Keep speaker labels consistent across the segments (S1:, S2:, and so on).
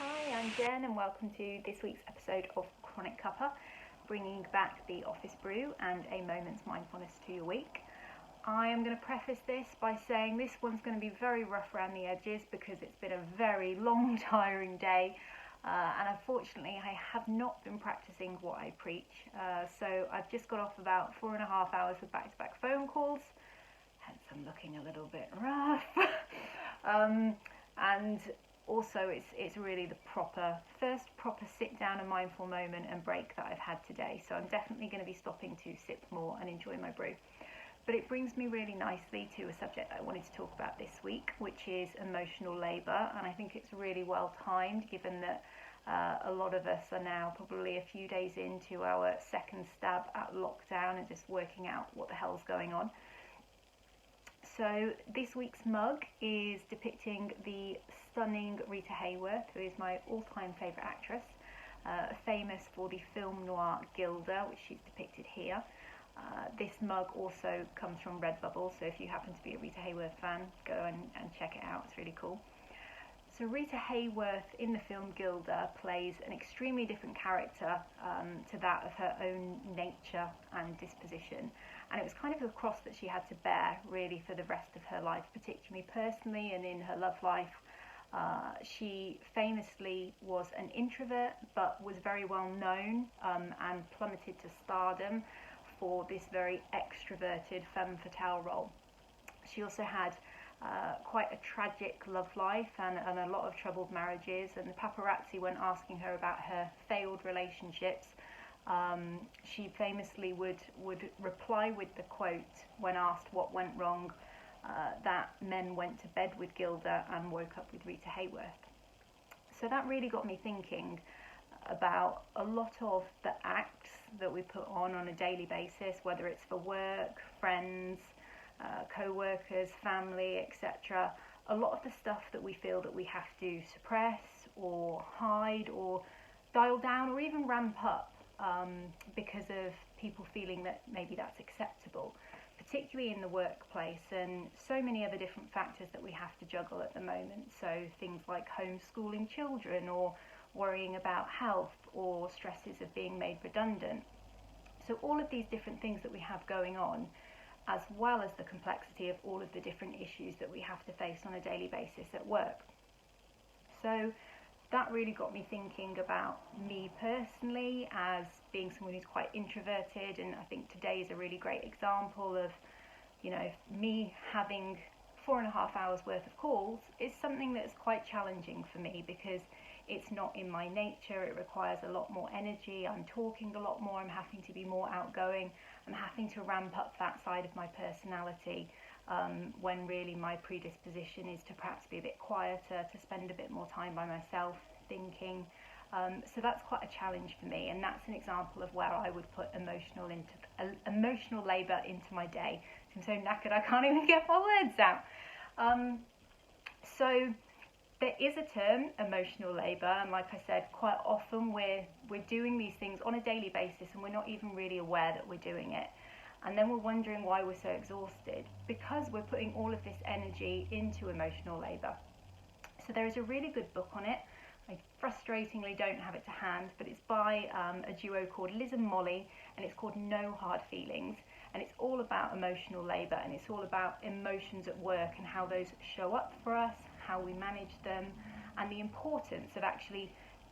S1: Hi, I'm Jen and welcome to this week's episode of Chronic Cuppa, bringing back the office brew and a moment's mindfulness to your week. I am going to preface this by saying this one's going to be very rough around the edges because it's been a very long, tiring day, and unfortunately I have not been practicing what I preach. So I've just got off about 4.5 hours of back-to-back phone calls, hence I'm looking a little bit rough. And also it's really the first proper sit down and mindful moment and break that I've had today. So I'm definitely going to be stopping to sip more and enjoy my brew. But it brings me really nicely to a subject that I wanted to talk about this week, which is emotional labour. And I think it's really well timed, given that a lot of us are now probably a few days into our second stab at lockdown and just working out what the hell's going on. So this week's mug is depicting the stunning Rita Hayworth, who is my all-time favourite actress, famous for the film noir Gilda, which she's depicted here. This mug also comes from Redbubble, so if you happen to be a Rita Hayworth fan, go and check it out, it's really cool. So Rita Hayworth in the film Gilda plays an extremely different character to that of her own nature and disposition. And it was kind of a cross that she had to bear really for the rest of her life, particularly personally and in her love life. She famously was an introvert, but was very well known and plummeted to stardom for this very extroverted femme fatale role. She also had quite a tragic love life and a lot of troubled marriages, and the paparazzi went asking her about her failed relationships. She famously would reply with the quote when asked what went wrong, that men went to bed with Gilda and woke up with Rita Hayworth. So that really got me thinking about a lot of the acts that we put on a daily basis, whether it's for work, friends, co-workers, family, etc. A lot of the stuff that we feel that we have to suppress or hide or dial down or even ramp up because of people feeling that maybe that's acceptable, particularly in the workplace, and so many other different factors that we have to juggle at the moment. So things like homeschooling children or worrying about health or stresses of being made redundant. So all of these different things that we have going on, as well as the complexity of all of the different issues that we have to face on a daily basis at work. So that really got me thinking about me personally as being someone who's quite introverted, and I think today is a really great example of, me having 4.5 hours worth of calls is something that's quite challenging for me because it's not in my nature. It requires a lot more energy. I'm talking a lot more. I'm having to be more outgoing. I'm having to ramp up that side of my personality when really my predisposition is to perhaps be a bit quieter, to spend a bit more time by myself thinking. So that's quite a challenge for me, and that's an example of where I would put emotional labour into my day. I'm so knackered I can't even get my words out. So there is a term, emotional labour, and like I said, quite often we're doing these things on a daily basis and we're not even really aware that we're doing it. And then we're wondering why we're so exhausted, because we're putting all of this energy into emotional labour. So there is a really good book on it. I frustratingly don't have it to hand, but it's by a duo called Liz and Molly, and it's called No Hard Feelings. And it's all about emotional labour, and it's all about emotions at work and how those show up for us, how we manage them, and the importance of actually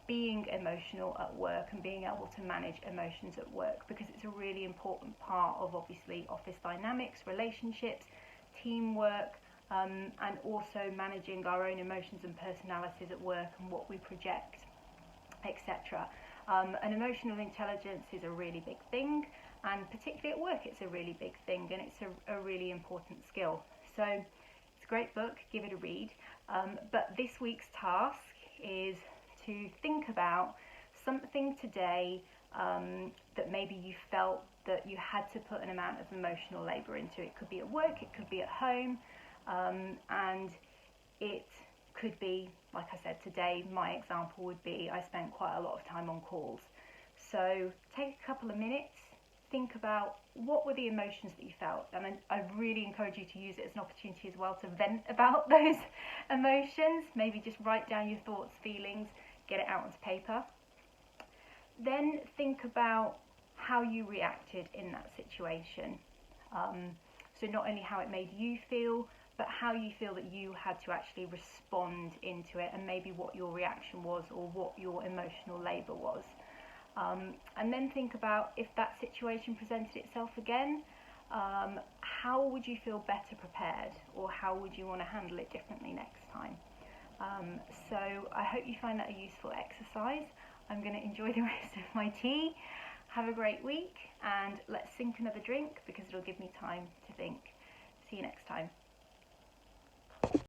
S1: being emotional at work and being able to manage emotions at work, because it's a really important part of obviously office dynamics, relationships, teamwork, and also managing our own emotions and personalities at work and what we project, etc. And emotional intelligence is a really big thing, and particularly at work it's a really big thing, and it's a really important skill. So it's a great book, give it a read. But this week's task is to think about something today that maybe you felt that you had to put an amount of emotional labour into. It could be at work, it could be at home, and it could be, like I said, today my example would be I spent quite a lot of time on calls. So take a couple of minutes, think about what were the emotions that you felt, and I really encourage you to use it as an opportunity as well to vent about those emotions. Maybe just write down your thoughts, feelings, get it out onto paper. Then think about how you reacted in that situation. So not only how it made you feel, but how you feel that you had to actually respond into it, and maybe what your reaction was or what your emotional labour was. And then think about, if that situation presented itself again, how would you feel better prepared, or how would you want to handle it differently next time? So I hope you find that a useful exercise. I'm going to enjoy the rest of my tea. Have a great week, and let's sink another drink because it'll give me time to think. See you next time.